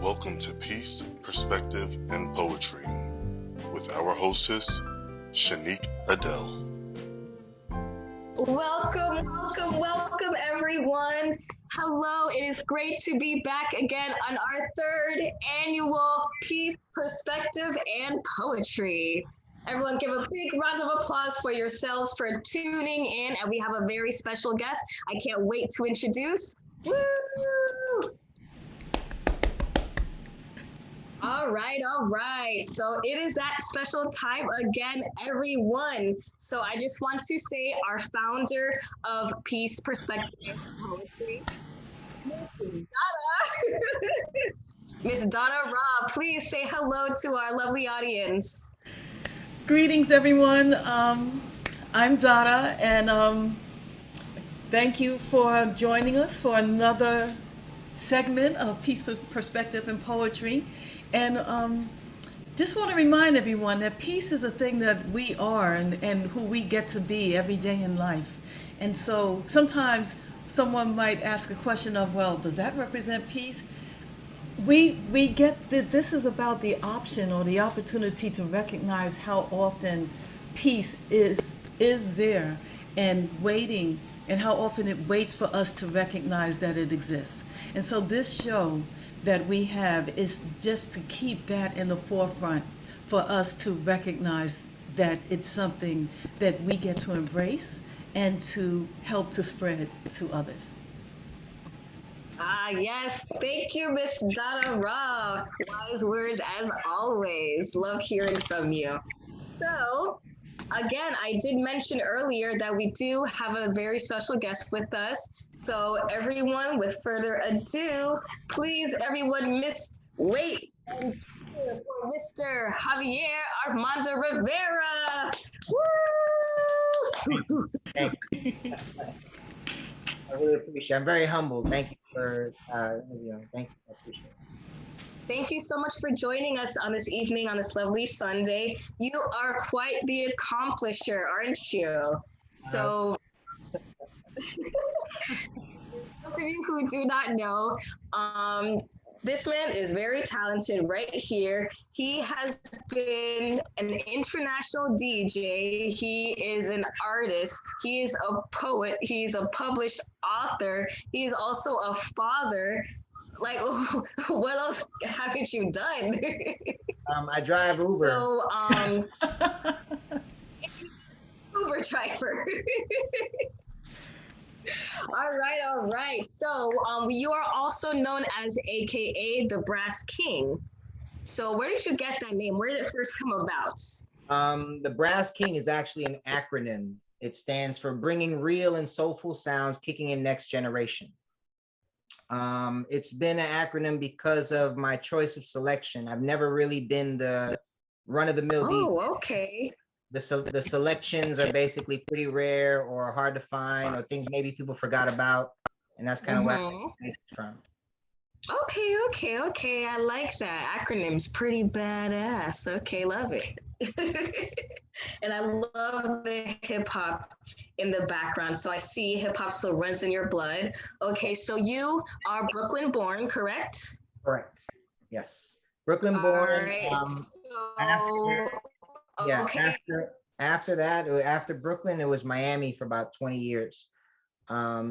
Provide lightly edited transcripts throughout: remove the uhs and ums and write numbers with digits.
Welcome to Peace, Perspective, and Poetry with our hostess, Shanique Adele. Welcome, everyone. Hello, it is great to be back again on our third annual Peace, Perspective, and Poetry. Everyone, give a big round of applause for yourselves for tuning in, and we have a very special guest. I can't wait to introduce. Woo! All right. So it is that special time again, everyone. So I just want to say our founder of Peace, Perspective, and Poetry, Miss Donna. Miss Donna Robb, please say hello to our lovely audience. Greetings, everyone. I'm Dada, and thank you for joining us for another segment of Peace, Perspective, and Poetry. And just want to remind everyone that peace is a thing that we are and who we get to be every day in life. And so sometimes someone might ask a question of, well, does that represent peace? We get that this is about the option or the opportunity to recognize how often peace is there and waiting, and how often it waits for us to recognize that it exists. And so this show that we have is just to keep that in the forefront for us to recognize that it's something that we get to embrace and to help to spread to others. Yes. Thank you, Miss Donna Robb. Wise words as always. Love hearing from you. So, again, I did mention earlier that we do have a very special guest with us. So, everyone, with further ado, please, everyone, wait and cheer for Mr. Javier Armando Rivera. Woo! Thank you. I really appreciate it. I'm very humbled. Thank you for thank you. I appreciate it. Thank you so much for joining us on this evening on this lovely Sunday. You are quite the accomplisher, aren't you? So, those of you who do not know, this man is very talented right here. He has been an international DJ. He is an artist. He is a poet. He's a published author. He's also a father. Like, what else haven't you done? I drive Uber. So, Uber driver. All right. So, you are also known as AKA the Brass King. So, where did you get that name? Where did it first come about? The Brass King is actually an acronym. It stands for Bringing Real and Soulful Sounds Kicking in Next Generation. It's been an acronym because of my choice of selection. I've never really been the run-of-the-mill DJ. Oh, okay. The selections are basically pretty rare or hard to find, or things maybe people forgot about, and that's kind of where it's from. Okay. I like that. Acronym's pretty badass. Okay, love it. And I love the hip hop in the background. So I see hip hop still runs in your blood. Okay, so you are Brooklyn born, correct? Correct. Yes. Brooklyn born. Right. After that, after Brooklyn, it was Miami for about 20 years.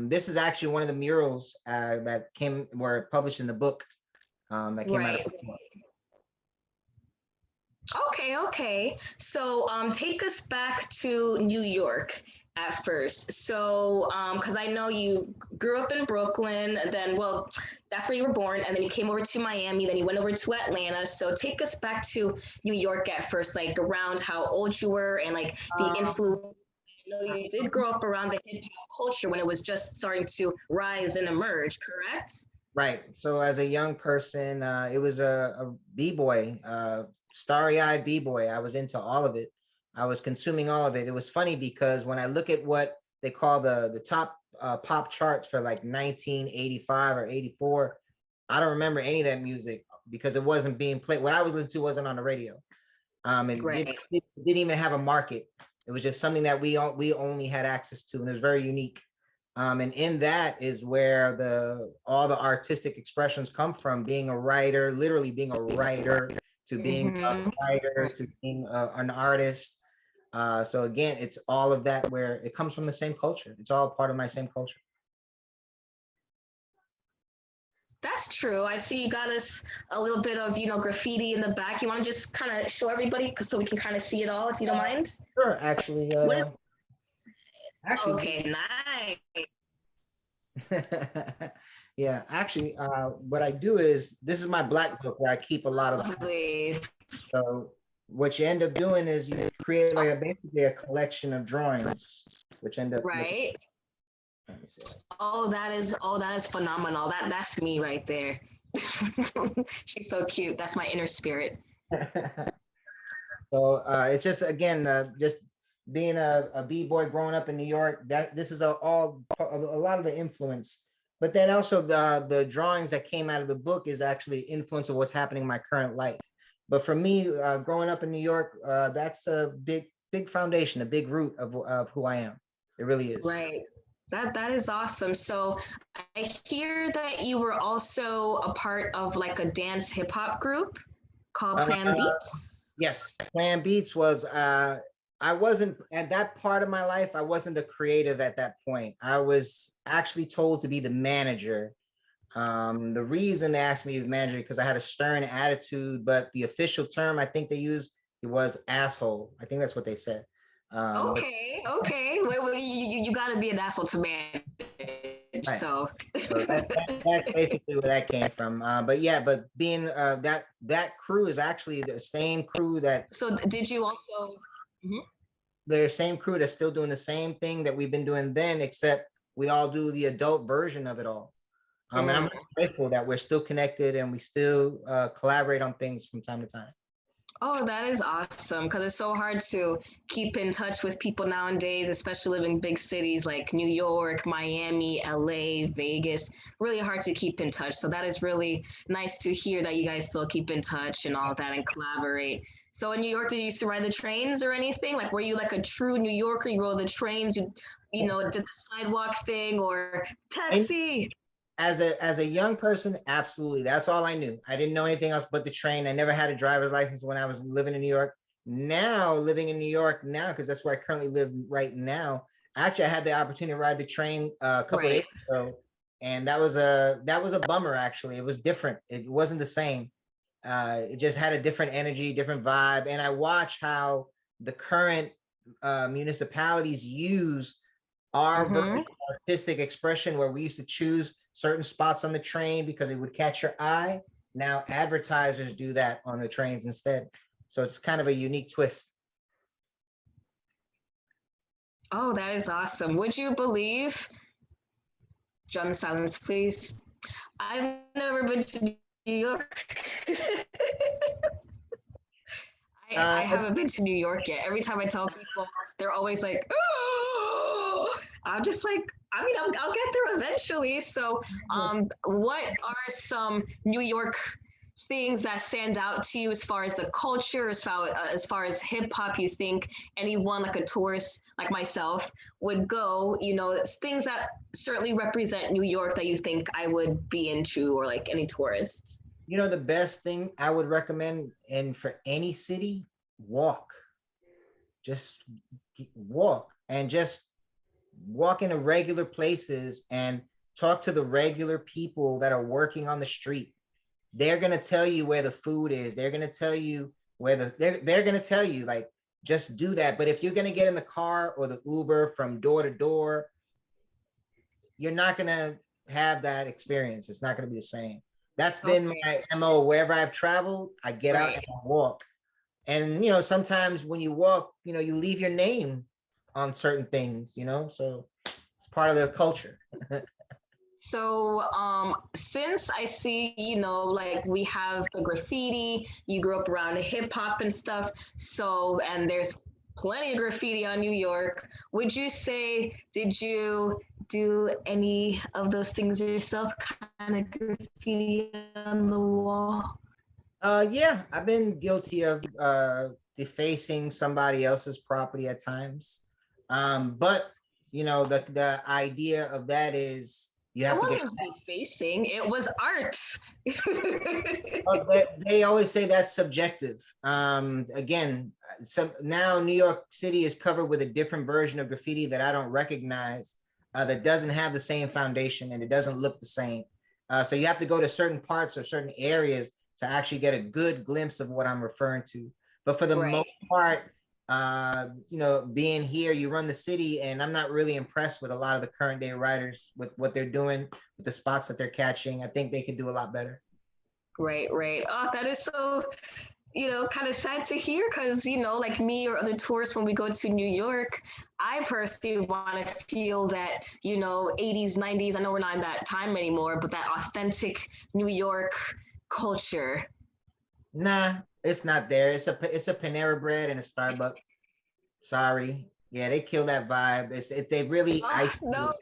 This is actually one of the murals that were published in the book that came out of Brooklyn. Okay. So take us back to New York at first. So because I know you grew up in Brooklyn, then that's where you were born, and then you came over to Miami, then you went over to Atlanta. So take us back to New York at first, like around how old you were and like the influence. I know you did grow up around the hip hop culture when it was just starting to rise and emerge, correct? Right. So as a young person, it was a b-boy, starry-eyed b-boy. I was into all of it. I was consuming all of it. It was funny because when I look at what they call the top pop charts for like 1985 or 84, I don't remember any of that music because it wasn't being played. What I was listening to wasn't on the radio. It didn't even have a market. It was just something that we only had access to, and it was very unique. And in that is where all the artistic expressions come from, being a writer, literally being a writer, to being a writer, to being an artist. So again, it's all of that where it comes from the same culture. It's all part of my same culture. That's true. I see you got us a little bit of, graffiti in the back. You want to just kind of show everybody so we can kind of see it all, if you don't mind? Sure, actually. Actually. Okay, nice. Yeah, actually, what I do is, this is my black book where I keep a lot of. Lovely. So what you end up doing is you create like basically a collection of drawings, which end up right. Let me see. Oh, that is phenomenal. That's me right there. She's so cute. That's my inner spirit. So it's just, again, just being a b-boy growing up in New York, that this is a lot of the influence. But then also the drawings that came out of the book is actually influence of what's happening in my current life. But for me, growing up in New York, that's a big foundation, a big root of who I am. It really is. Right. That is awesome. So I hear that you were also a part of like a dance hip hop group called Plan Beats. Yes, Plan Beats was. I wasn't at that part of my life. I wasn't the creative at that point. I was actually told to be the manager. The reason they asked me to be the manager because I had a stern attitude, but the official term I think they used it was asshole. I think that's what they said. Okay. Well, you got to be an asshole to manage. Right. So that's basically where that came from. But being that crew is actually the same crew that. So did you also? Mm-hmm. The same crew that's still doing the same thing that we've been doing then, except we all do the adult version of it all. And I'm grateful that we're still connected and we still collaborate on things from time to time. Oh, that is awesome, because it's so hard to keep in touch with people nowadays, especially living in big cities like New York, Miami, LA, Vegas. Really hard to keep in touch. So that is really nice to hear that you guys still keep in touch and all that and collaborate. So in New York, did you used to ride the trains or anything? Like, were you like a true New Yorker? You rode the trains, you did the sidewalk thing or taxi? As a young person, absolutely. That's all I knew. I didn't know anything else but the train. I never had a driver's license when I was living in New York. Now, living in New York now, because that's where I currently live right now. Actually, I had the opportunity to ride the train a couple of days ago, and that was a bummer. Actually, it was different. It wasn't the same. It just had a different energy, different vibe. And I watch how the current municipalities use our artistic expression, where we used to choose certain spots on the train because it would catch your eye. Now advertisers do that on the trains instead. So it's kind of a unique twist. Oh, that is awesome. Would you believe, John, silence, please. I've never been to New York. I haven't been to New York yet. Every time I tell people, they're always like, oh, I'm just like, I'll get there eventually. So what are some New York things that stand out to you as far as the culture, as far as hip hop, you think anyone like a tourist like myself would go, things that certainly represent New York that you think I would be into, or like any tourists? The best thing I would recommend, and for any city, walk. Just walk, and just walk into regular places and talk to the regular people that are working on the street. They're going to tell you where the food is. They're going to tell you they're going to tell you, like, just do that. But if you're going to get in the car or the Uber from door to door, you're not going to have that experience. It's not going to be the same. That's been my MO. Wherever I've traveled, I get out and I walk. And, sometimes when you walk, you leave your name on certain things, so it's part of the culture. So since I see, like we have the graffiti, you grew up around hip hop and stuff. So, and there's plenty of graffiti on New York. Would you say, did you do any of those things yourself, kind of graffiti on the wall? Yeah, I've been guilty of defacing somebody else's property at times. But the idea of that is you It have to get. wasn't defacing, it was art. Oh, they always say that's subjective. Again, some now New York City is covered with a different version of graffiti that I don't recognize, that doesn't have the same foundation and it doesn't look the same. So you have to go to certain parts or certain areas to actually get a good glimpse of what I'm referring to. But for the Right. most part, being here, you run the city, and I'm not really impressed with a lot of the current day writers with what they're doing, with the spots that they're catching. I think they could do a lot better. Right, right. Oh, that is so, kind of sad to hear because, like me or other tourists, when we go to New York, I personally want to feel that, 80s, 90s, I know we're not in that time anymore, but that authentic New York culture. Nah, it's not there. It's a Panera Bread and a Starbucks. Sorry. Yeah, they kill that vibe. If they really Oh, no.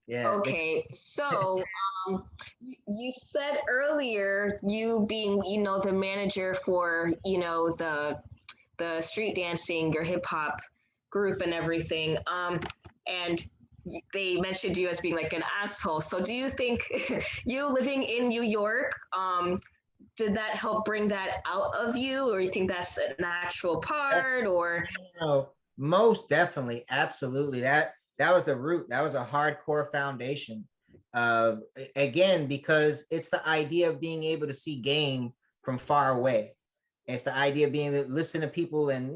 yeah. Okay, so you said earlier you being, the manager for, the street dancing, your hip hop group and everything. And they mentioned you as being like an asshole. So do you think you living in New York, did that help bring that out of you, or you think that's a natural part, or? No, most definitely, absolutely. That was a root. That was a hardcore foundation. Again, because it's the idea of being able to see game from far away. It's the idea of being able to listen to people and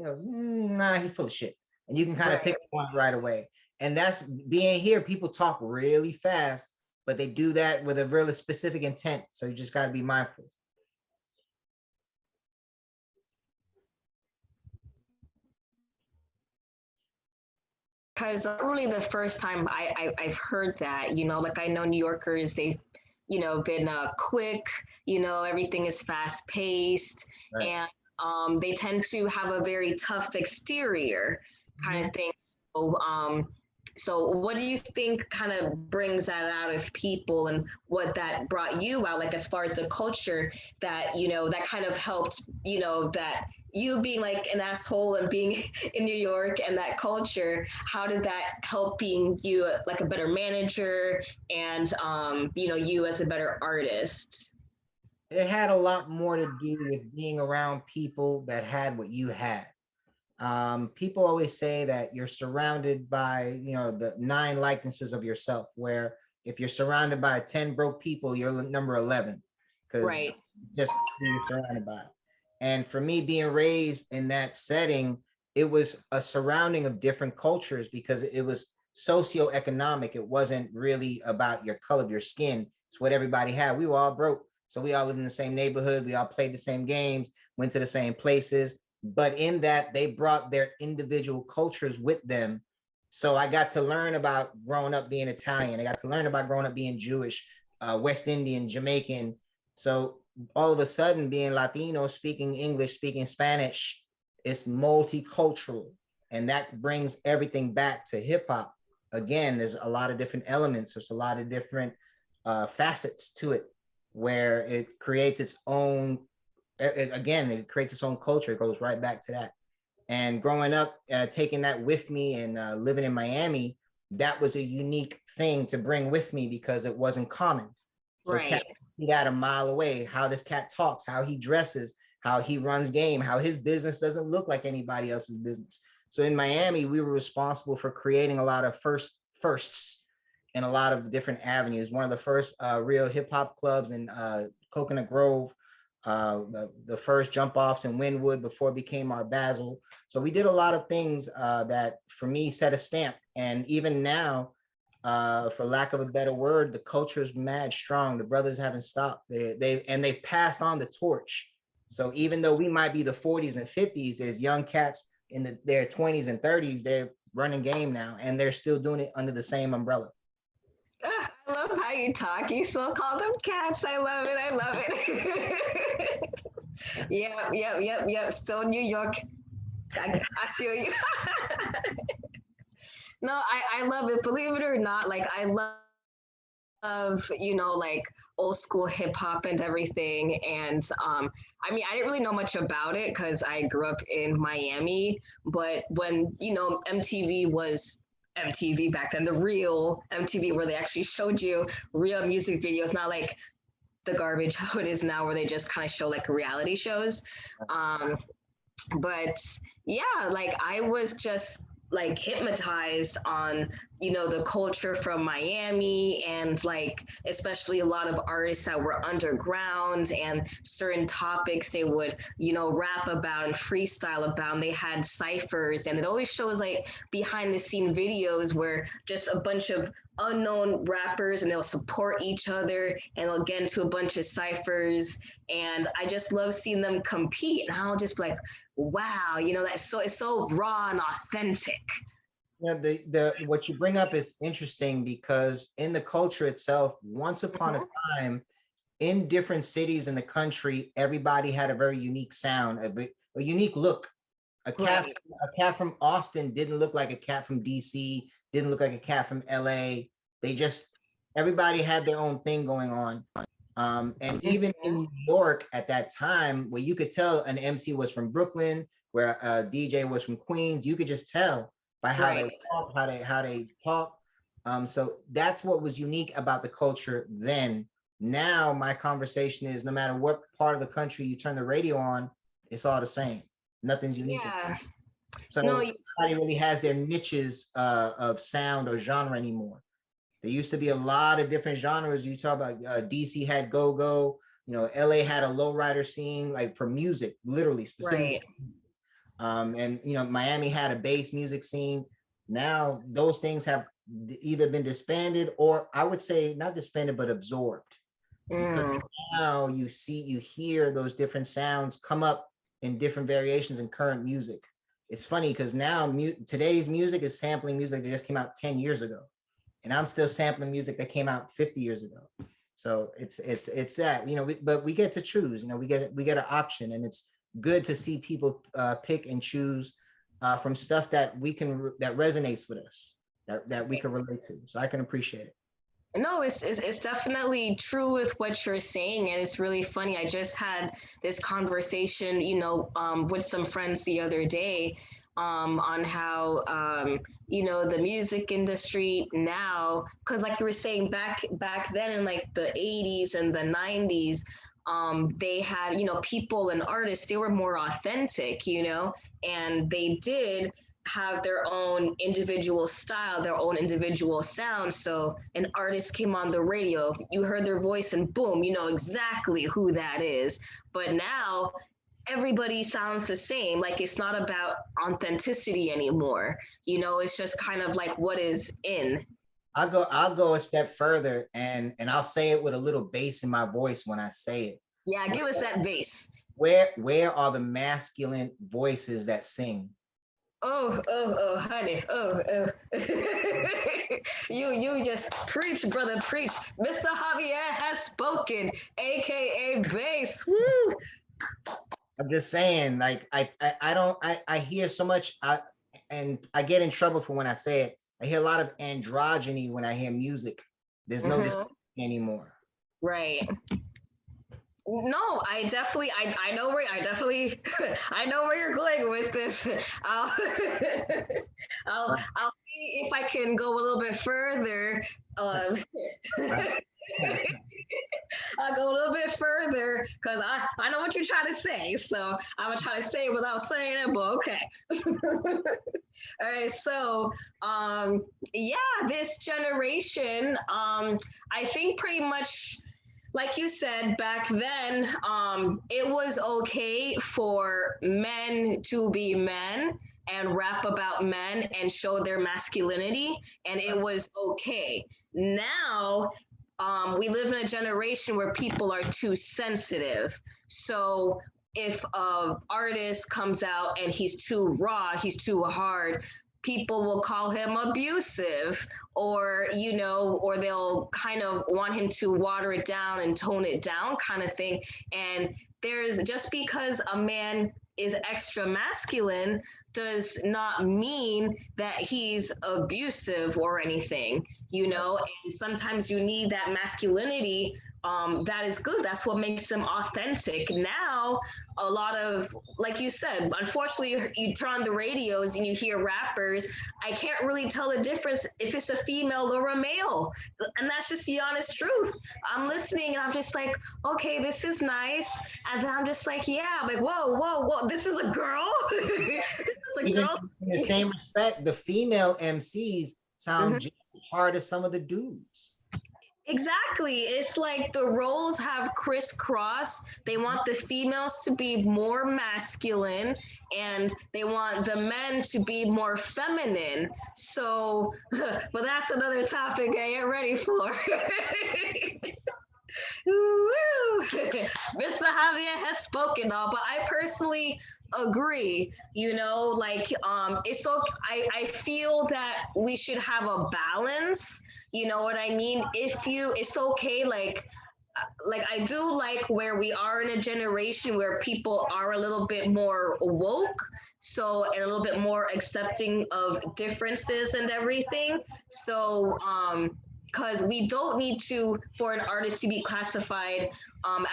nah, he's full of shit. And you can kind of pick one right away. And that's being here. People talk really fast, but they do that with a really specific intent. So you just got to be mindful. Because really the first time I've heard that, like I know New Yorkers, they've, been quick, everything is fast paced, Right. and they tend to have a very tough exterior kind of thing. So what do you think kind of brings that out of people, and what that brought you out, like as far as the culture that, that kind of helped, that you being like an asshole and being in New York and that culture, how did that help being you like a better manager and, you as a better artist? It had a lot more to do with being around people that had what you had. People always say that you're surrounded by, the 9 likenesses of yourself, where if you're surrounded by 10 broke people, you're number 11, because Right. just who you're surrounded by. And for me, being raised in that setting, it was a surrounding of different cultures because it was socioeconomic. It wasn't really about your color of your skin. It's what everybody had. We were all broke. So we all lived in the same neighborhood. We all played the same games, went to the same places. But in that, they brought their individual cultures with them. So I got to learn about growing up being Italian. I got to learn about growing up being Jewish, West Indian, Jamaican. So all of a sudden, being Latino, speaking English, speaking Spanish, it's multicultural. And that brings everything back to hip hop. Again, there's a lot of different elements. There's a lot of different facets to it, where it creates its own, it creates its own culture. It goes right back to that. And growing up, taking that with me and living in Miami, that was a unique thing to bring with me because it wasn't common. So Right. see that a mile away, how this cat talks, how he dresses, how he runs game, how his business doesn't look like anybody else's business. So in Miami, we were responsible for creating a lot of firsts in a lot of different avenues. One of the first real hip hop clubs in Coconut Grove, the first jump offs in Wynwood before it became our Basel. So we did a lot of things that for me set a stamp. And even now, for lack of a better word, the culture is mad strong. The brothers haven't stopped. They've passed on the torch. So even though we might be the 40s and 50s, there's young cats in their 20s and 30s. They're running game now, and they're still doing it under the same umbrella. I love how you talk. You still call them cats. I love it. I love it. Yep. Still New York. I feel you. No, I love it. Believe it or not, like I love of, you know, like old school hip hop and everything. And I mean, I didn't really know much about it because I grew up in Miami. But when, you know, MTV was MTV back then, the real MTV where they actually showed you real music videos, not like the garbage how it is now where they just kind of show like reality shows. Um, but yeah, like I was just like hypnotized on, you know, the culture from Miami, and like especially a lot of artists that were underground, and certain topics they would, you know, rap about and freestyle about, and they had ciphers, and it always shows like behind the scene videos where just a bunch of unknown rappers, and they'll support each other, and they'll get into a bunch of ciphers, and I just love seeing them compete, and I'll just be like, wow, you know, that's so, it's so raw and authentic. You know, the what you bring up is interesting because in the culture itself, once upon a Mhm. time, in different cities in the country, everybody had a very unique sound, a unique look. Right, A cat from Austin didn't look like a cat from DC, didn't look like a cat from LA. They just everybody had their own thing going on. And even in New York at that time, where you could tell an MC was from Brooklyn, where a DJ was from Queens, you could just tell by how they right. talk, how they talk. So that's what was unique about the culture then. Now my conversation is no matter what part of the country you turn the radio on, it's all the same. Nothing's unique. Yeah. No, So nobody really has their niches of sound or genre anymore. There used to be a lot of different genres. You talk about DC had go go, you know, LA had a lowrider scene like for music, literally specifically. right. And you know, Miami had a bass music scene. Now those things have either been disbanded or I would say not disbanded but absorbed because Mm, now you hear those different sounds come up in different variations in current music. It's funny because now today's music is sampling music that just came out 10 years ago, and I'm still sampling music that came out 50 years ago. So it's that, you know, but we get to choose, you know, we get an option, and it's good to see people pick and choose from stuff that that resonates with us, that we can relate to. So I can appreciate it. no, it's definitely true with what you're saying, and it's really funny. I just had this conversation, you know, with some friends the other day, on how, you know, the music industry now, because like you were saying, back then in like the 80s and the 90s, they had, you know, people and artists, they were more authentic, you know, and they did have their own individual style, their own individual sound. So an artist came on the radio, you heard their voice, and boom, you know exactly who that is. But now everybody sounds the same. Like it's not about authenticity anymore. You know, it's just kind of like what is in. I'll go a step further, and I'll say it with a little bass in my voice when I say it. Yeah, give us that bass. Where are the masculine voices that sing? Oh, honey. Oh. You just preach, brother, preach. Mr. Javier has spoken, aka bass. Woo! I'm just saying, like I don't I hear so much and I get in trouble for when I say it. I hear a lot of androgyny when I hear music. There's no distinction Mhm. anymore. Right. No, I know where I definitely I know where you're going with this. I'll I'll see if I can go a little bit further. Um, I'll go a little bit further because I know what you're trying to say. So I'm gonna try to say it without saying it, but okay. All right, so yeah, this generation, I think pretty much like you said back then, it was okay for men to be men and rap about men and show their masculinity, and it was okay. Now, we live in a generation where people are too sensitive. So if a artist comes out and he's too raw, he's too hard, people will call him abusive, or you know, or they'll kind of want him to water it down and tone it down kind of thing. And there's just because a man is extra masculine does not mean that he's abusive or anything, you know, and sometimes you need that masculinity. That is good. That's what makes him authentic. Now, a lot of, like you said, unfortunately, you turn on the radios and you hear rappers. I can't really tell the difference if it's a female or a male. And that's just the honest truth. I'm listening and I'm just like, okay, this is nice. And then I'm just like, yeah, I'm like, whoa, whoa, whoa, this is a girl? This is a Even girl? in the same respect, the female MCs sound Mhm. just as hard as some of the dudes. Exactly. It's like the roles have crisscrossed. They want the females to be more masculine and they want the men to be more feminine. So, but that's another topic I get ready for. Mr. Javier has spoken all, but I personally agree. You know, like it's so I feel that we should have a balance. You know what I mean? If you, it's okay. Like I do like where we are in a generation where people are a little bit more woke, so and a little bit more accepting of differences and everything. So because we don't need to, for an artist to be classified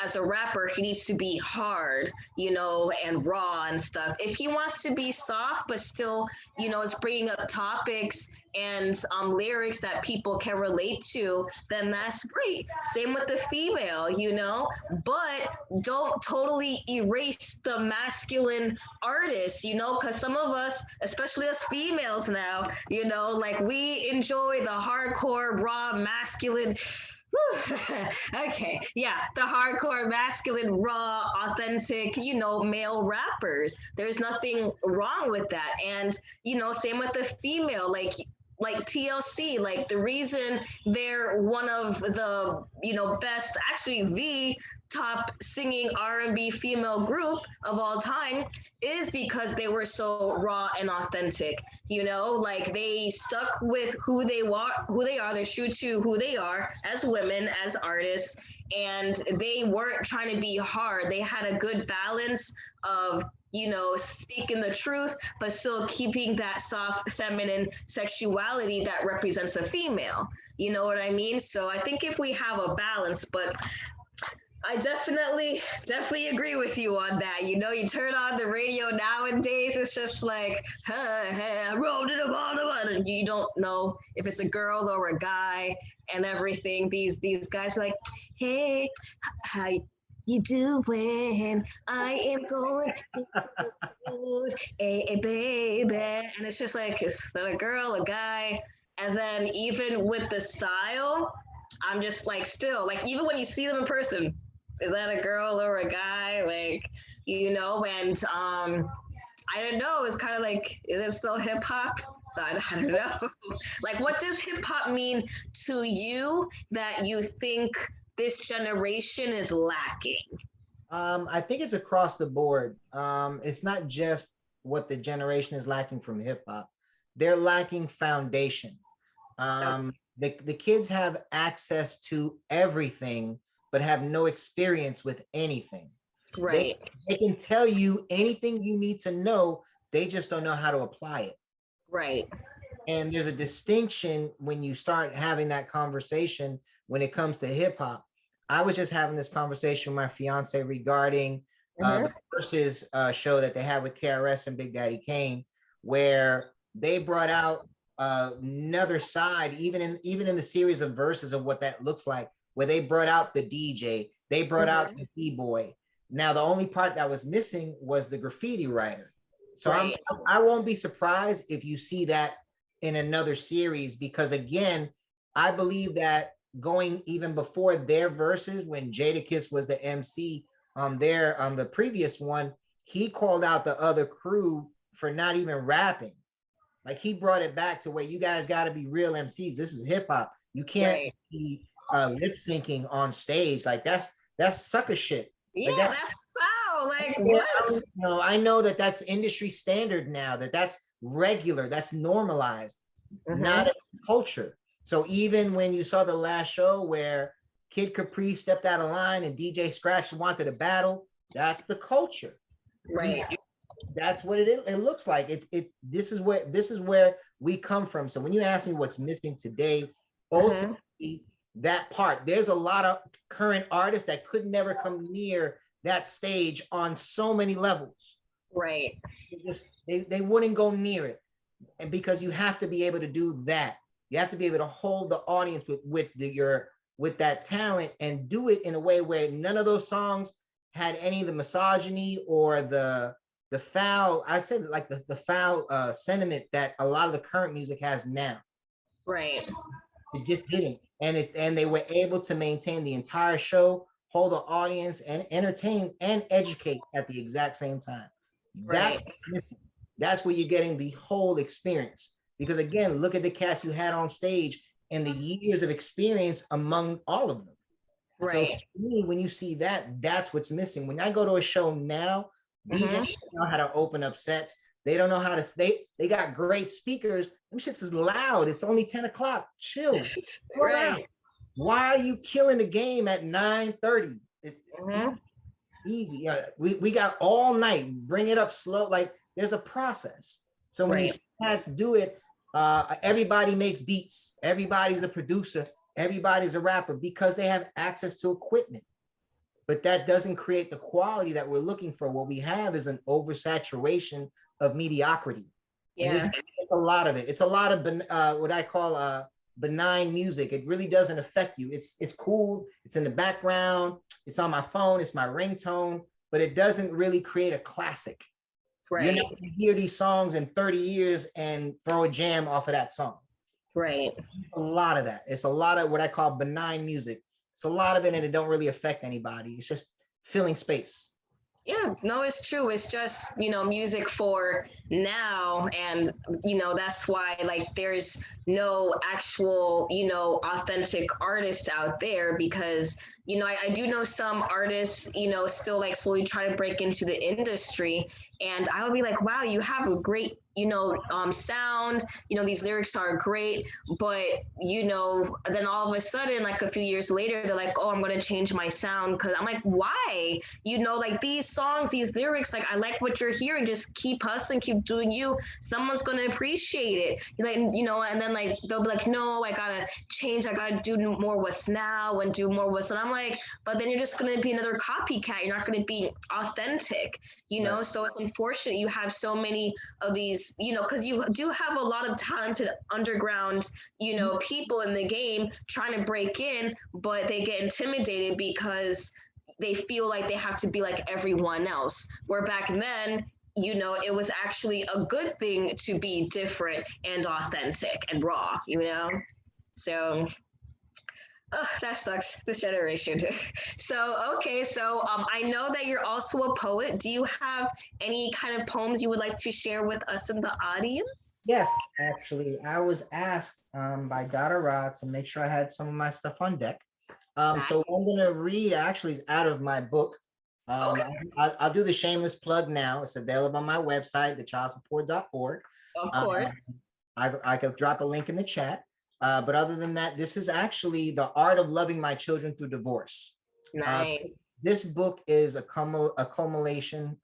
as a rapper, he needs to be hard, you know, and raw and stuff. If he wants to be soft but still, you know, is bringing up topics and lyrics that people can relate to, then that's great. Same with the female, you know, but don't totally erase the masculine artists, you know, because some of us, especially us females now, you know, like we enjoy the hardcore, raw, masculine. Okay, yeah, the hardcore, masculine, raw, authentic, you know, male rappers. There's nothing wrong with that. And, you know, same with the female, like TLC, like the reason they're one of the, you know, best, actually the top singing R&B female group of all time is because they were so raw and authentic. You know, like they stuck with who they are, they're true to who they are as women, as artists, and they weren't trying to be hard. They had a good balance of, you know, speaking the truth, but still keeping that soft feminine sexuality that represents a female. You know what I mean? So I think if we have a balance, but I definitely agree with you on that. You know, you turn on the radio nowadays, it's just like, hey, I rolled it on, and you don't know if it's a girl or a guy and everything. These guys be like, hey, how you doing? I am going good, hey, baby. And it's just like, is that a girl, a guy? And then even with the style, I'm just like, still, like, even when you see them in person, is that a girl or a guy? Like, you know, and I don't know. It's kind of like, is it still hip hop? So I don't know. Like, what does hip hop mean to you that you think this generation is lacking? I think it's across the board. It's not just what the generation is lacking from hip hop. They're lacking foundation. The kids have access to everything, but have no experience with anything. Right. They can tell you anything you need to know. They just don't know how to apply it. Right. And there's a distinction when you start having that conversation when it comes to hip hop. I was just having this conversation with my fiance regarding the Versus show that they had with KRS and Big Daddy Kane, where they brought out another side, even in the series of verses of what that looks like, where they brought out the DJ, they brought out the B-boy. Now the only part that was missing was the graffiti writer. So Right. I won't be surprised if you see that in another series, because again, I believe that going even before their verses, when Jadakiss was the MC on the previous one, he called out the other crew for not even rapping. Like he brought it back to where you guys got to be real MCs. This is hip hop. You can't be lip syncing on stage. Like that's sucker shit. Yeah, Like that's foul. Like what? I know that that's industry standard now. That's regular. That's normalized. Not a culture. So even when you saw the last show where Kid Capri stepped out of line and DJ Scratch wanted a battle, that's the culture. Right. That's what it looks like. This is where we come from. So when you ask me what's missing today, ultimately that part, there's a lot of current artists that could never come near that stage on so many levels. Right. They wouldn't go near it. And because you have to be able to do that. You have to be able to hold the audience with that talent and do it in a way where none of those songs had any of the misogyny or the foul, I'd say like the foul sentiment that a lot of the current music has now. Right. It just didn't. And they were able to maintain the entire show, hold the audience, and entertain and educate at the exact same time. That's missing. That's where you're getting the whole experience. Because again, look at the cats you had on stage and the years of experience among all of them. Right. So for me, when you see that, that's what's missing. When I go to a show now, DJs don't know how to open up sets. They don't know how to, they got great speakers. Them shits is loud. It's only 10 o'clock. Chill. Right. Why are you killing the game at 9:30? Easy. Yeah, we got all night. Bring it up slow. Like there's a process. So when you cats do it, everybody makes beats. Everybody's a producer. Everybody's a rapper because they have access to equipment. But that doesn't create the quality that we're looking for. What we have is an oversaturation of mediocrity. Yeah, it's a lot of it. It's a lot of what I call benign music. It really doesn't affect you. It's cool. It's in the background. It's on my phone. It's my ringtone. But it doesn't really create a classic. Right. You're not going to hear these songs in 30 years and throw a jam off of that song. Right. A lot of that. It's a lot of what I call benign music. It's a lot of it, and it don't really affect anybody. It's just filling space. Yeah, no, it's true. It's just, music for now. And, that's why like there's no actual, authentic artists out there because, I do know some artists, still like slowly try to break into the industry. And I would be like, wow, you have a great, sound, these lyrics are great, but, then all of a sudden, like a few years later, they're like, oh, I'm going to change my sound. Cause I'm like, why? Like these songs, these lyrics, like, I like what you're hearing. Just keep hustling, keep doing you. Someone's going to appreciate it. He's like, and then like, they'll be like, no, I got to change. I got to do more what's now and do more what's, and I'm like, but then you're just going to be another copycat. You're not going to be authentic, Right. So it's unfortunate you have so many of these, because you do have a lot of talented underground, people in the game trying to break in, but they get intimidated because they feel like they have to be like everyone else. Where back then, it was actually a good thing to be different and authentic and raw, So oh, that sucks, this generation. Okay, I know that you're also a poet. Do you have any kind of poems you would like to share with us in the audience? Yes, actually, I was asked by Dada Ra to make sure I had some of my stuff on deck. So what I'm gonna read actually is out of my book. Okay. I'll do the shameless plug now. It's available on my website, thechildsupport.org. Of course. I could drop a link in the chat. But other than that, this is actually The Art of Loving My Children Through Divorce. Nice. This book is a culmination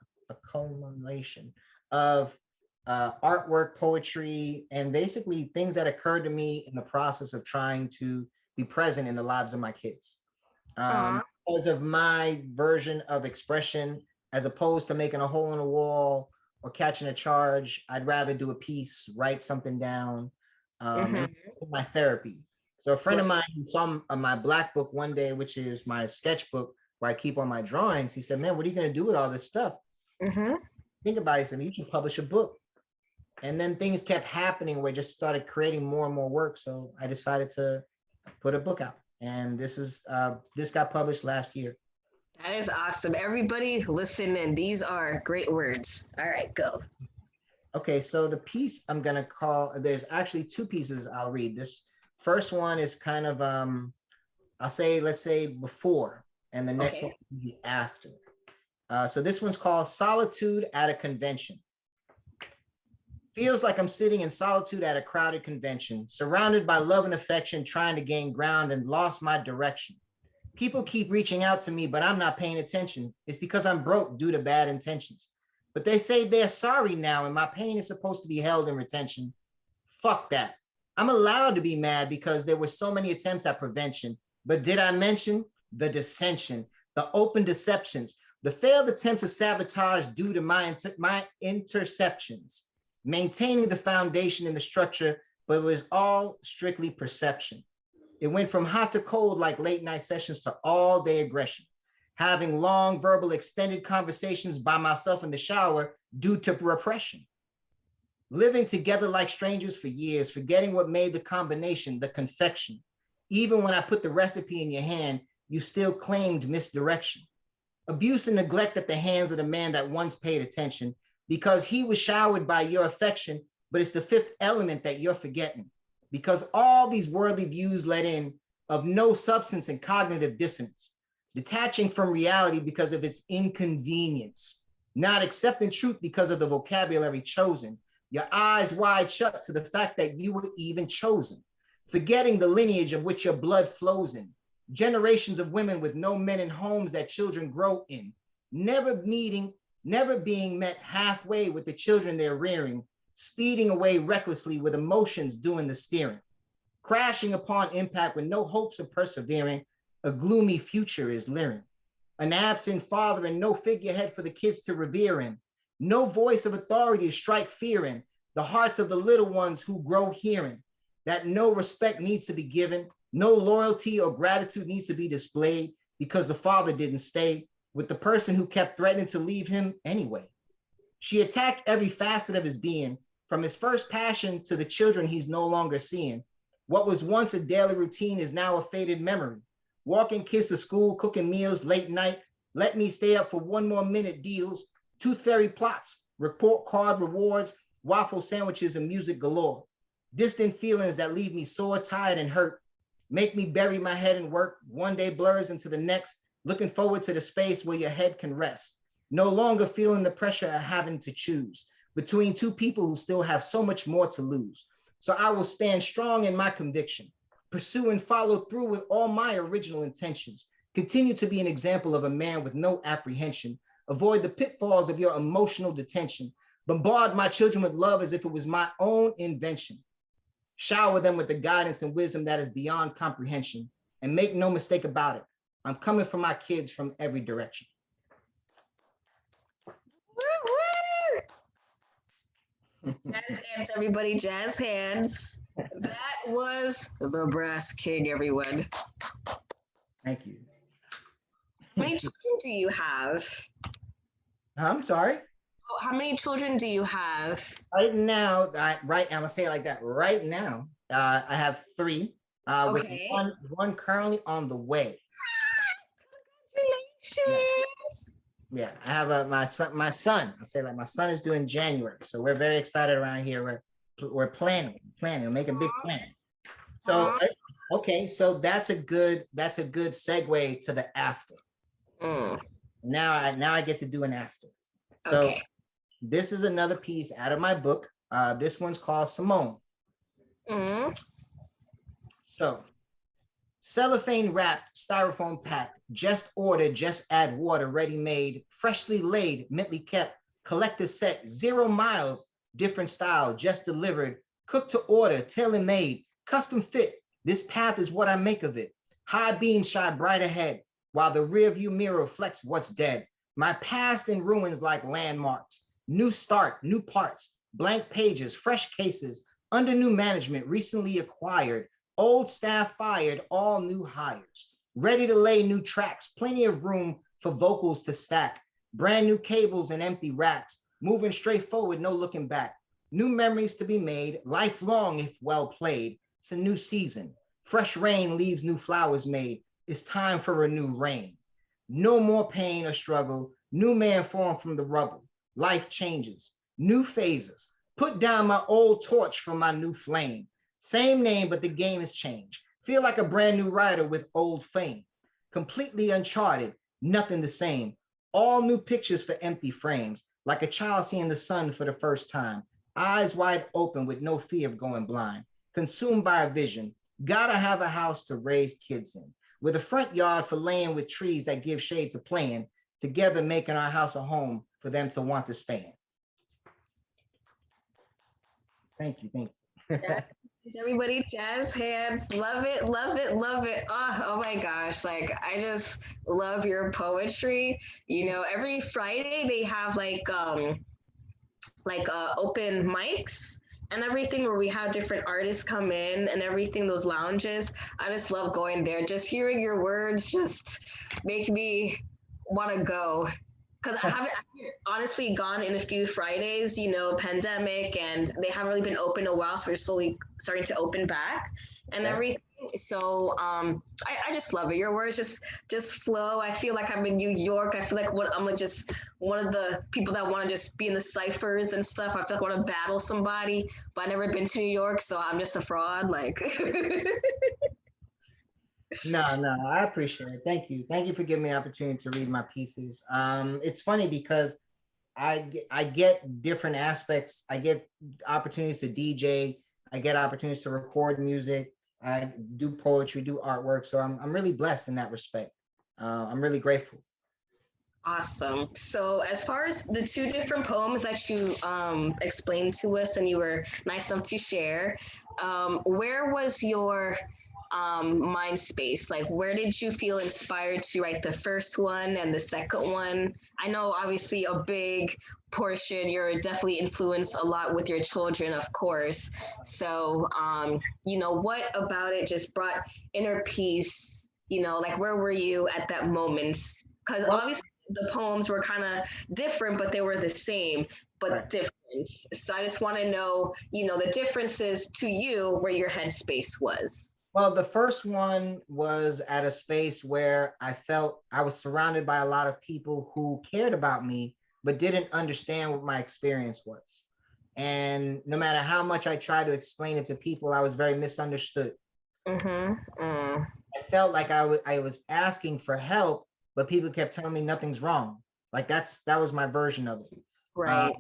of artwork, poetry, and basically things that occurred to me in the process of trying to be present in the lives of my kids. Because of my version of expression, as opposed to making a hole in a wall or catching a charge, I'd rather do a piece, write something down. And my therapy. So a friend of mine who saw my black book one day, which is my sketchbook where I keep all my drawings, he said, man, what are you going to do with all this stuff? Think about it. He said, you should publish a book. And then things kept happening where I just started creating more and more work. So I decided to put a book out. And this got published last year. That is awesome. Everybody listen in. These are great words. All right, go. Okay, so the piece I'm gonna call, there's actually two pieces I'll read. This first one is kind of, let's say before, and the next one will be after. So this one's called Solitude at a Convention. Feels like I'm sitting in solitude at a crowded convention, surrounded by love and affection, trying to gain ground and lost my direction. People keep reaching out to me, but I'm not paying attention. It's because I'm broke due to bad intentions. But they say they're sorry now and my pain is supposed to be held in retention. Fuck that. I'm allowed to be mad because there were so many attempts at prevention. But did I mention the dissension, the open deceptions, the failed attempts at sabotage due to my interceptions, maintaining the foundation and the structure, but it was all strictly perception. It went from hot to cold like late night sessions to all day aggression, having long verbal extended conversations by myself in the shower due to repression. Living together like strangers for years, forgetting what made the combination, the confection. Even when I put the recipe in your hand, you still claimed misdirection. Abuse and neglect at the hands of the man that once paid attention because he was showered by your affection, but it's the fifth element that you're forgetting because all these worldly views let in of no substance and cognitive dissonance, detaching from reality because of its inconvenience, not accepting truth because of the vocabulary chosen, your eyes wide shut to the fact that you were even chosen, forgetting the lineage of which your blood flows in, generations of women with no men in homes that children grow in, never being met halfway with the children they're rearing, speeding away recklessly with emotions doing the steering, crashing upon impact with no hopes of persevering, a gloomy future is leering, an absent father and no figurehead for the kids to revere in, no voice of authority to strike fear in, the hearts of the little ones who grow hearing, that no respect needs to be given, no loyalty or gratitude needs to be displayed because the father didn't stay with the person who kept threatening to leave him anyway. She attacked every facet of his being, from his first passion to the children he's no longer seeing. What was once a daily routine is now a faded memory. Walking kids to school, cooking meals late night, let me stay up for 1 more minute deals, tooth fairy plots, report card rewards, waffle sandwiches and music galore. Distant feelings that leave me sore, tired and hurt, make me bury my head in work, one day blurs into the next, looking forward to the space where your head can rest, no longer feeling the pressure of having to choose between two people who still have so much more to lose. So I will stand strong in my conviction, pursue and follow through with all my original intentions, continue to be an example of a man with no apprehension, avoid the pitfalls of your emotional detention, bombard my children with love as if it was my own invention, shower them with the guidance and wisdom that is beyond comprehension, and make no mistake about it, I'm coming for my kids from every direction. Jazz hands, everybody, jazz hands. That was the Brass King, everyone. Thank you. How many children do you have? I'm sorry. Oh, how many children do you have? Right now, I'm gonna say it like that. Right now, I have 3, Okay. with one currently on the way. Congratulations. Yeah, I have my son. I say like my son is due in January, so we're very excited around here. We're planning, we're making big plans. So okay, so that's a good segue to the after. Now I get to do an after. So Okay. this is another piece out of my book. This one's called Simone. So cellophane wrapped, styrofoam packed, just ordered, just add water, ready made, freshly laid, mentally kept, collector set, 0 miles, different style, just delivered, cooked to order, tailor made, custom fit. This path is what I make of it. High beams shine bright ahead, while the rear view mirror reflects what's dead. My past in ruins like landmarks, new start, new parts, blank pages, fresh cases, under new management, recently acquired, old staff fired, all new hires, ready to lay new tracks, plenty of room for vocals to stack, brand new cables and empty racks, moving straight forward, no looking back, new memories to be made, lifelong if well played. It's a new season, fresh rain leaves new flowers made. It's time for a new reign. No more pain or struggle, new man formed from the rubble, life changes, new phases, put down my old torch for my new flame. Same name, but the game has changed. Feel like a brand new writer with old fame. Completely uncharted, nothing the same. All new pictures for empty frames, like a child seeing the sun for the first time. Eyes wide open with no fear of going blind. Consumed by a vision, gotta have a house to raise kids in. With a front yard for laying with trees that give shade to playing, together making our house a home for them to want to stay in. Thank you. Thank you. Is everybody jazz hands? Love it, love it, love it. Oh my gosh. Like I just love your poetry. You know, every Friday they have open mics and everything where we have different artists come in and everything, those lounges. I just love going there. Just hearing your words just make me want to go. Because I haven't honestly gone in a few Fridays, you know, pandemic, and they haven't really been open a while, so they're slowly starting to open back and everything. So I just love it. Your words just flow. I feel like I'm in New York. I feel like I'm just one of the people that want to just be in the ciphers and stuff. I feel like I want to battle somebody, but I've never been to New York, so I'm just a fraud. Like. No, I appreciate it. Thank you. Thank you for giving me the opportunity to read my pieces. It's funny because I get different aspects. I get opportunities to DJ. I get opportunities to record music. I do poetry, do artwork. So I'm really blessed in that respect. I'm really grateful. Awesome. So as far as the two different poems that you explained to us and you were nice enough to share, where was your mind space? Like, where did you feel inspired to write the first one and the second one? I know obviously a big portion, you're definitely influenced a lot with your children, of course. So, you know, what about it just brought inner peace? You know, like where were you at that moment? Because obviously the poems were kind of different, but they were the same, but right. Different. So I just want to know, you know, the differences to you where your headspace was. Well, the first one was at a space where I felt I was surrounded by a lot of people who cared about me, but didn't understand what my experience was. And no matter how much I tried to explain it to people, I was very misunderstood. I felt like I was asking for help, but people kept telling me nothing's wrong. Like that was my version of it. Right.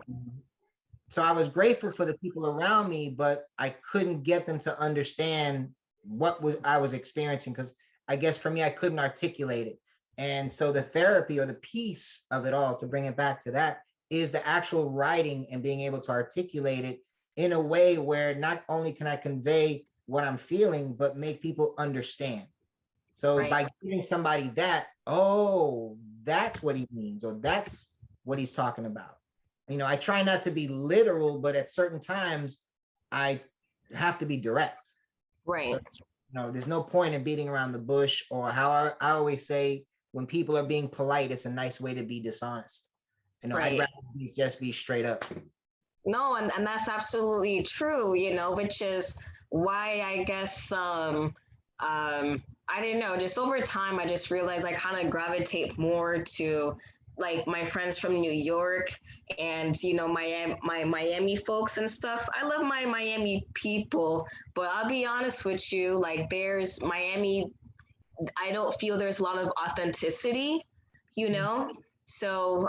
So I was grateful for the people around me, but I couldn't get them to understand what I was experiencing, because I guess for me, I couldn't articulate it. And so the therapy or the piece of it all, to bring it back to that, is the actual writing and being able to articulate it in a way where not only can I convey what I'm feeling, but make people understand. So right. By giving somebody that, oh, that's what he means, or that's what he's talking about. You know, I try not to be literal, but at certain times I have to be direct. Right. So, there's no point in beating around the bush, or how I always say, when people are being polite, it's a nice way to be dishonest. Right. I'd rather just be straight up. No, and that's absolutely true, you know, which is why I guess, I didn't know, just over time, I just realized I kind of gravitate more to like my friends from New York and, you know, my Miami folks and stuff. I love my Miami people, but I'll be honest with you, like there's Miami, I don't feel there's a lot of authenticity, you know? So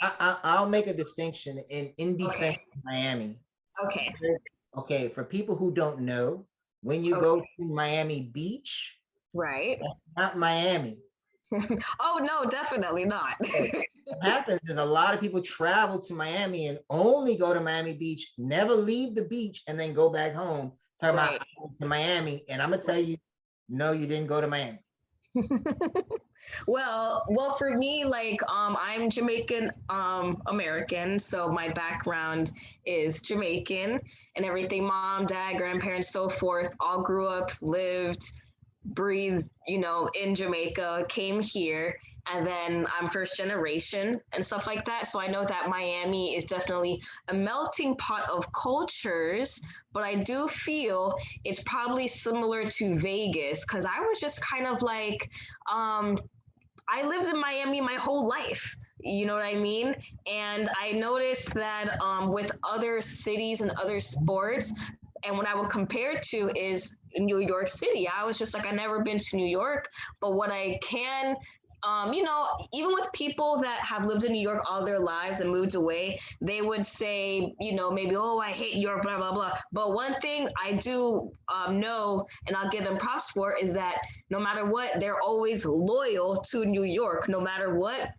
I'll make a distinction in defense of Miami. Okay. Okay, for people who don't know, when you go to Miami Beach, right, that's not Miami. Oh no, definitely not. What happens is a lot of people travel to Miami and only go to Miami Beach, never leave the beach, and then go back home talking about to Miami. And I'm gonna tell you, no, you didn't go to Miami. Well, for me, like I'm Jamaican American, so my background is Jamaican and everything. Mom, dad, grandparents, so forth, all grew up, lived, breathed, you know, in Jamaica, came here, and then I'm first generation and stuff like that. So I know that Miami is definitely a melting pot of cultures, but I do feel it's probably similar to Vegas, because I was just kind of like, I lived in Miami my whole life. You know what I mean? And I noticed that with other cities and other sports, and when I would compare to is New York City, I was just like, I never been to New York, but what I can, you know, even with people that have lived in New York all their lives and moved away, they would say, you know, maybe, oh, I hate New York, blah, blah, blah. But one thing I do know, and I'll give them props for, is that no matter what, they're always loyal to New York, no matter what.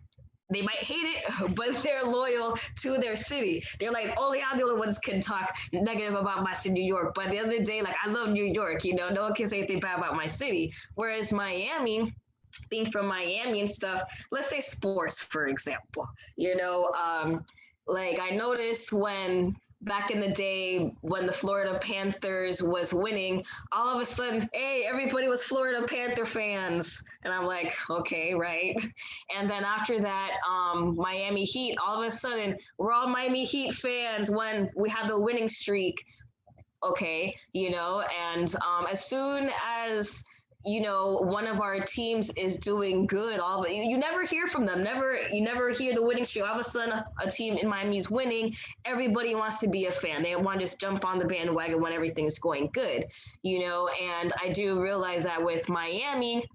they might hate it, but they're loyal to their city. They're like, only I'm the only ones can talk negative about my city, New York. But at the end of the day, like I love New York, you know, no one can say anything bad about my city. Whereas Miami, being from Miami and stuff, let's say sports, for example, you know, like I noticed when back in the day when the Florida Panthers was winning, all of a sudden, hey, everybody was Florida Panther fans. And I'm like, okay, right. And then after that, Miami Heat, all of a sudden, we're all Miami Heat fans when we had the winning streak. Okay, you know, and as soon as you know one of our teams is doing good, all but you never hear from them. You never hear the winning streak. All of a sudden, a team in Miami is winning. Everybody wants to be a fan. They want to just jump on the bandwagon when everything is going good, you know. And I do realize that with Miami,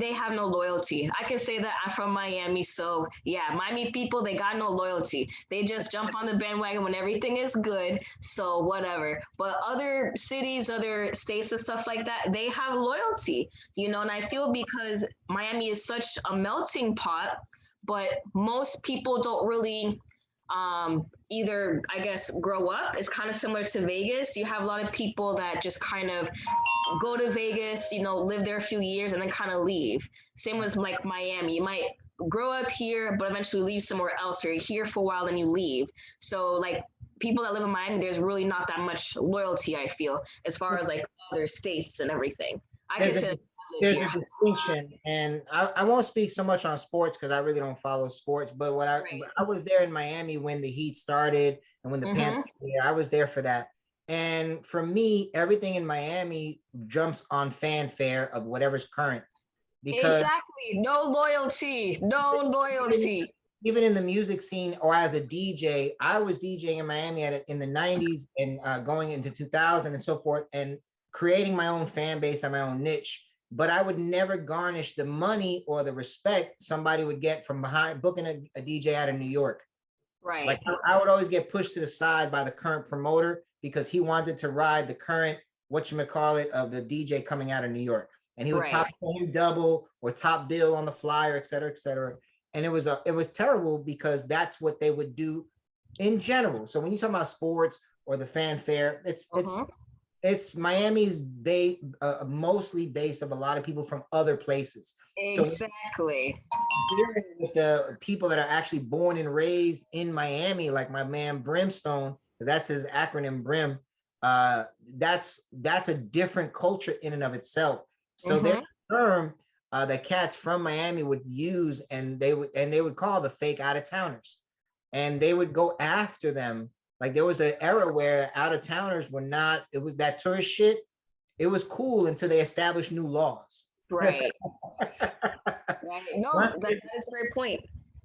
they have no loyalty. I can say that I'm from Miami, so yeah, Miami people, they got no loyalty. They just jump on the bandwagon when everything is good, so whatever. But other cities, other states and stuff like that, they have loyalty, you know, and I feel because Miami is such a melting pot, but most people don't really either, I guess, grow up. It's kind of similar to Vegas. You have a lot of people that just kind of go to Vegas, you know, live there a few years and then kind of leave. Same as like Miami. You might grow up here, but eventually leave somewhere else, or you're here for a while, then you leave. So like people that live in Miami, there's really not that much loyalty, I feel, as far as like other states and everything. I There's consider a there's a distinction, and I won't speak so much on sports because I really don't follow sports. But when right. I was there in Miami when the Heat started and when the Panthers were there, I was there for that. And for me, everything in Miami jumps on fanfare of whatever's current. Because exactly, no loyalty, no loyalty. Even in the music scene or as a DJ, I was DJing in Miami in the 90s and going into 2000 and so forth, and creating my own fan base and my own niche. But I would never garnish the money or the respect somebody would get from behind booking a DJ out of New York. Right. Like I would always get pushed to the side by the current promoter because he wanted to ride the current, whatchamacallit, of the DJ coming out of New York. And he would pop him double or top bill on the flyer, et cetera, et cetera. And it was terrible because that's what they would do in general. So when you talk about sports or the fanfare, it's Miami's mostly based of a lot of people from other places. Exactly. So with the people that are actually born and raised in Miami, like my man Brimstone, because that's his acronym, Brim. That's a different culture in and of itself. So there's a term that cats from Miami would use, and they would call the fake out of towners, and they would go after them. Like there was an era where out of towners were not. It was that tourist shit. It was cool until they established new laws. Right. Right. No, that's a great point.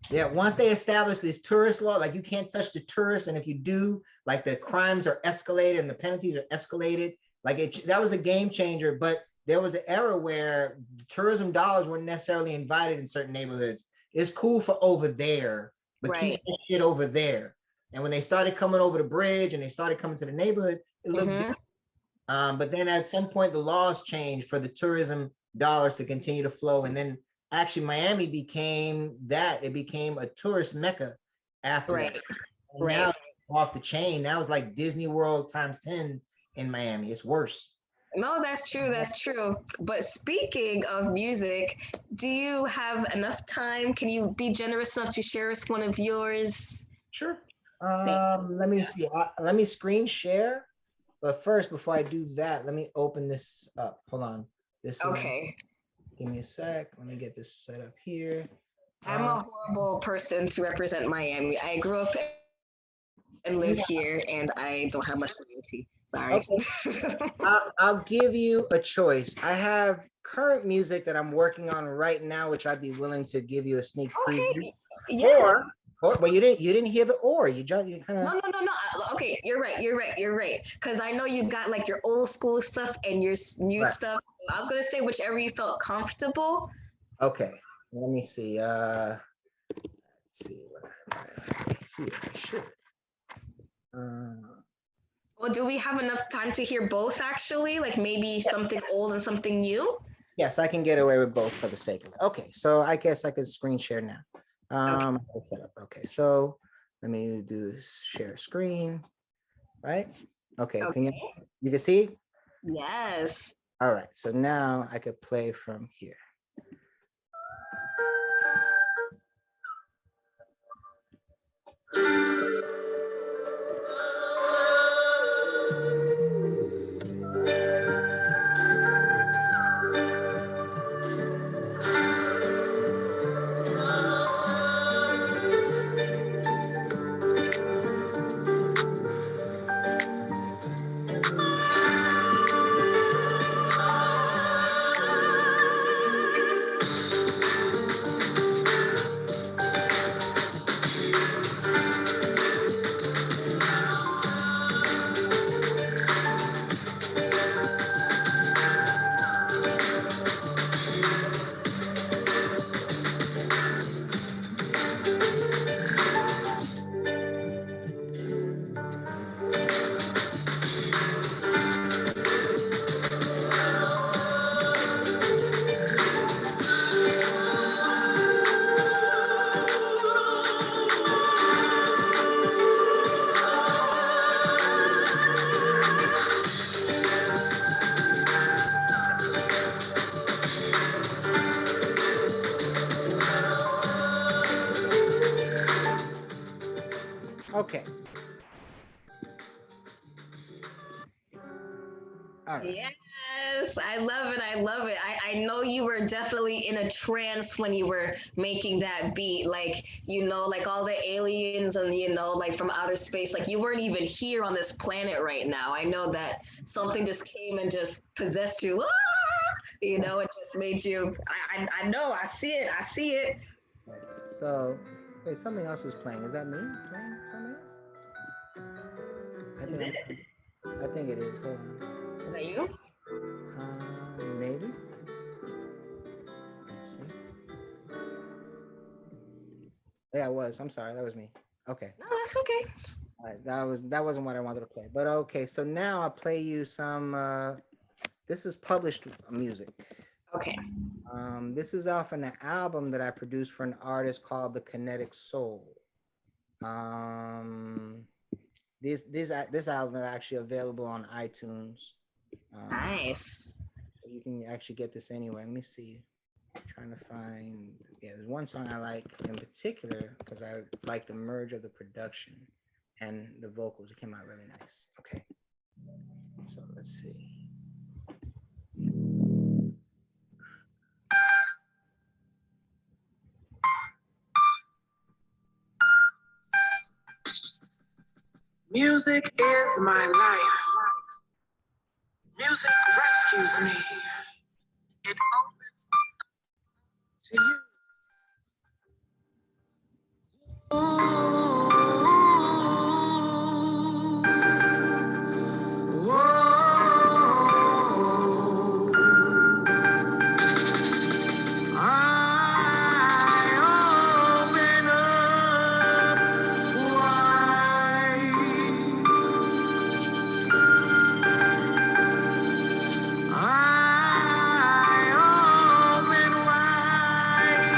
Yeah, once they established this tourist law, like you can't touch the tourists, and if you do, like the crimes are escalated and the penalties are escalated. Like that was a game changer. But there was an era where tourism dollars weren't necessarily invited in certain neighborhoods. It's cool for over there, but keep this shit over there. And when they started coming over the bridge and they started coming to the neighborhood, it looked good. But then at some point, the laws changed for the tourism dollars to continue to flow. And then actually Miami became that. It became a tourist mecca after that. Now it's off the chain. Now it's like Disney World times 10 in Miami. It's worse. No, that's true. That's true. But speaking of music, do you have enough time? Can you be generous enough to share us one of yours? Sure. Let me see. Let me screen share. But first, before I do that, let me open this up. Hold on. Give me a sec. Let me get this set up here. I'm a horrible person to represent Miami. I grew up and live here, and I don't have much loyalty. Sorry. Okay. I'll give you a choice. I have current music that I'm working on right now, which I'd be willing to give you a sneak preview. Yeah. But you didn't hear the or. You kind of. No. Okay, you're right. Because I know you got like your old school stuff and your new stuff. I was gonna say whichever you felt comfortable. Okay. Let me see. Let's see. Here. Well, do we have enough time to hear both actually? Like maybe something old and something new? Yes, I can get away with both for the sake of it. Okay, so I guess I could screen share now. Okay. Let's set up. Okay, so let me do this share screen, right? Okay, Okay. you can see? Yes. All right, so now I could play from here. Okay. All right. Yes, I love it. I love it. I know you were definitely in a trance when you were making that beat. Like, like all the aliens and, like from outer space, like you weren't even here on this planet right now. I know that something just came and just possessed you. It just made you. I know. I see it. I see it. So, wait, something else is playing. Is that me playing something? I Is think it? I think it is. Hold on. Is that you? Maybe. See? Yeah, it was. I'm sorry. That was me. Okay. No, that's okay. All right. That wasn't what I wanted to play. But okay. So now I'll play you some. This is published music. Okay. This is off an album that I produced for an artist called The Kinetic Soul. This album is actually available on iTunes. Nice. You can actually get this anywhere. Let me see. I'm trying to find. Yeah, there's one song I like in particular because I like the merge of the production and the vocals. It came out really nice. Okay. So let's see. Music is my life. Music rescues me. It opens to you. Ooh. Whoa. I open up wide. I open wide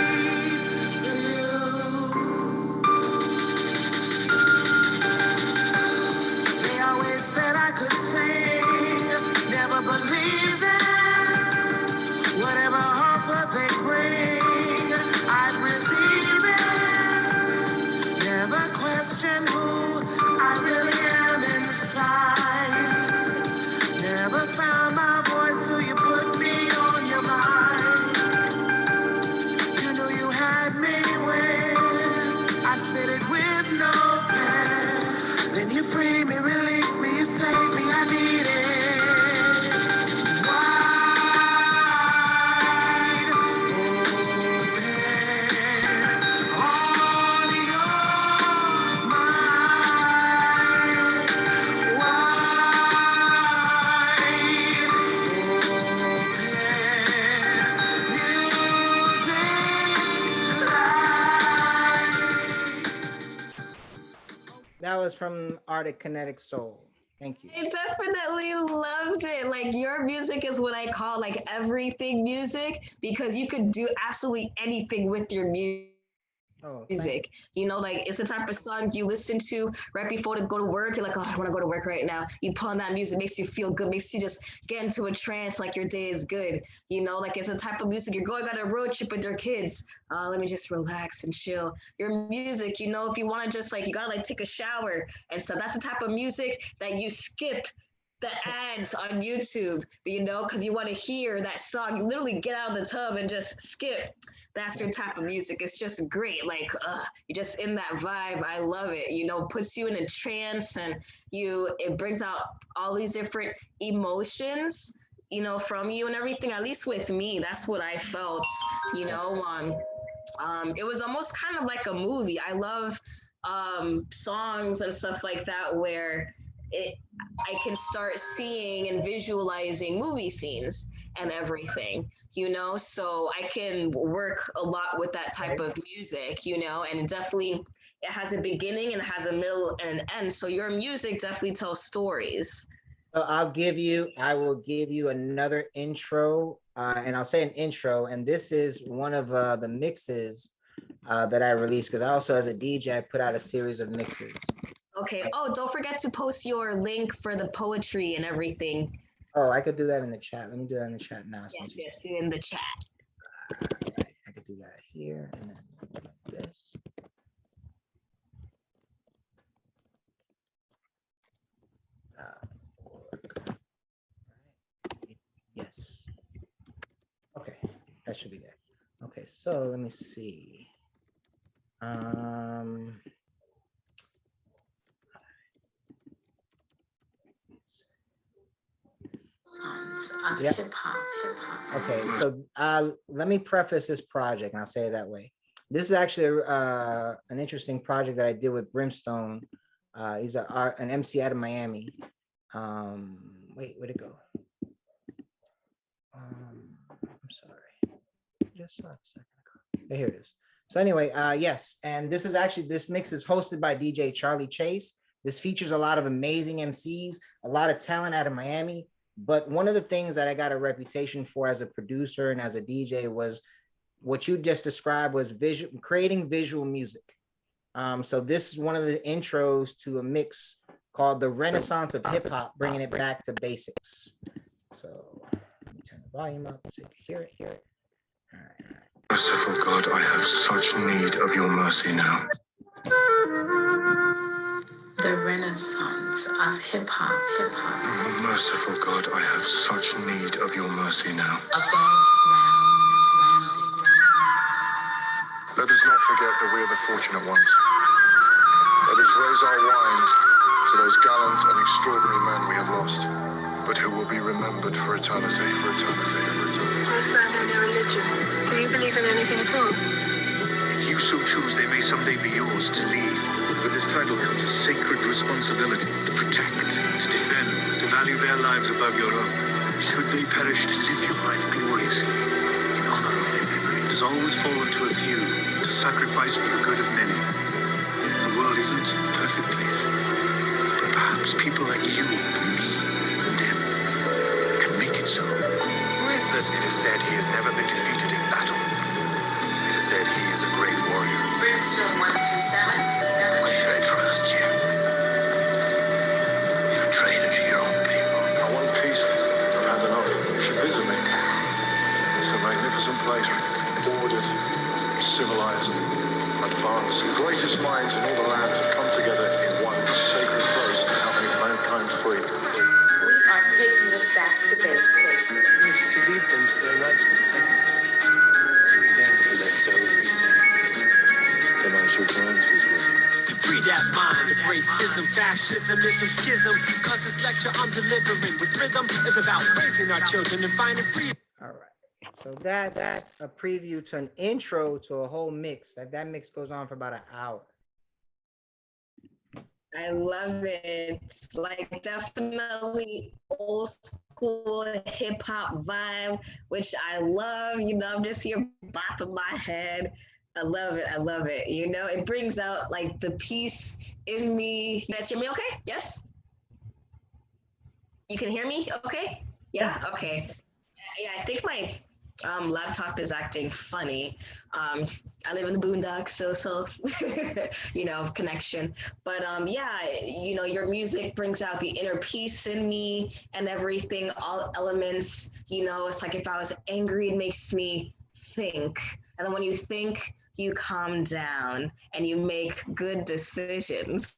for you. They always said I could sing, never believed it. Whatever offer they bring, I'd receive it. Never question who I really am inside. Never found my voice till you put me on your mind. You knew you had me when I spit it with no pen. Then you free me, release me, you save me, I need it. Wide open on your mind. That was from Arctic Kinetic Soul. Thank you. I definitely loved it. Like your music is what I call like everything music because you could do absolutely anything with your music. Oh, music. You know, like it's the type of song you listen to right before to go to work. You're like, oh, I want to go to work right now. You put on that music, makes you feel good, makes you just get into a trance, like your day is good. You know, like it's a type of music you're going on a road trip with your kids. Let me just relax and chill. Your music, you know, if you want to just like you gotta like take a shower and stuff. That's the type of music that you skip the ads on YouTube, you know, because you want to hear that song. You literally get out of the tub and just skip. That's your type of music. It's just great. Like, you're just in that vibe. I love it. You know, puts you in a trance and it brings out all these different emotions, you know, from you and everything. At least with me, that's what I felt, you know. It was almost kind of like a movie. I love songs and stuff like that where I can start seeing and visualizing movie scenes and everything, you know? So I can work a lot with that type of music, you know, and it has a beginning and it has a middle and an end. So your music definitely tells stories. So I will give you another intro, and I'll say an intro, and this is one of the mixes that I released, because I also, as a DJ, I put out a series of mixes. Okay. Oh, don't forget to post your link for the poetry and everything. Oh, I could do that in the chat. Let me do that in the chat now. Yes, do it in the chat. Right. I could do that here and then like this. Yes. Okay, that should be there. Okay, so let me see. Sounds of Yep. hip hop. Okay, so let me preface this project, and I'll say it that way. This is actually an interesting project that I did with Brimstone. He's an MC out of Miami. Wait, where'd it go? I'm sorry. Just saw it a second ago. Here it is. So anyway, yes, and this mix is hosted by DJ Charlie Chase. This features a lot of amazing MCs, a lot of talent out of Miami. But one of the things that I got a reputation for as a producer and as a DJ was what you just described was creating visual music. So this is one of the intros to a mix called The Renaissance of Hip Hop, bringing it back to basics. So let me turn the volume up so you can hear it. All right. Merciful God, I have such need of your mercy now. The Renaissance of hip hop. Merciful God, I have such need of your mercy now. Above ground music. Let us not forget that we are the fortunate ones. Let us raise our wine to those gallant and extraordinary men we have lost, but who will be remembered for eternity, for eternity, for eternity. My friend, I know religion. Do you believe in anything at all? If you so choose, they may someday be yours to lead. With this title comes a sacred responsibility to protect, to defend, to value their lives above your own. Should they perish, to live your life gloriously in honor of their memory. It has always fallen to a few to sacrifice for the good of many. The world isn't a perfect place, but perhaps people like you and me and them can make it so. Who is this? It is said he has never been defeated in battle. It is said he is a great warrior. Brimstone 127. Why should I trust you? You're a traitor to your own people. I want peace. I've had enough. You should visit me. It's a magnificent place. Ordered, civilized, advanced. The greatest minds in all the lands have come together in one sacred place to help make mankind free. We are taking it back to basics. It's to lead them to their rightful place. Only then will their souls be saved. Then I shall grant his will. To free that mind of racism, fascism, schism. Cause this lecture I'm delivering with rhythm is about raising our children and finding freedom. All right. So that's a preview to an intro to a whole mix. That mix goes on for about an hour. I love it. Like definitely old school hip hop vibe, which I love. You know, I'm just here bopping my head. I love it. I love it. You know, it brings out like the peace in me. You guys hear me okay? Yes? You can hear me okay? Yeah, okay. Yeah, I think my Laptop is acting funny. I live in the boondocks, so connection. But yeah, your music brings out the inner peace in me and everything, all elements. It's like if I was angry, it makes me think. And then when you think, you calm down and you make good decisions.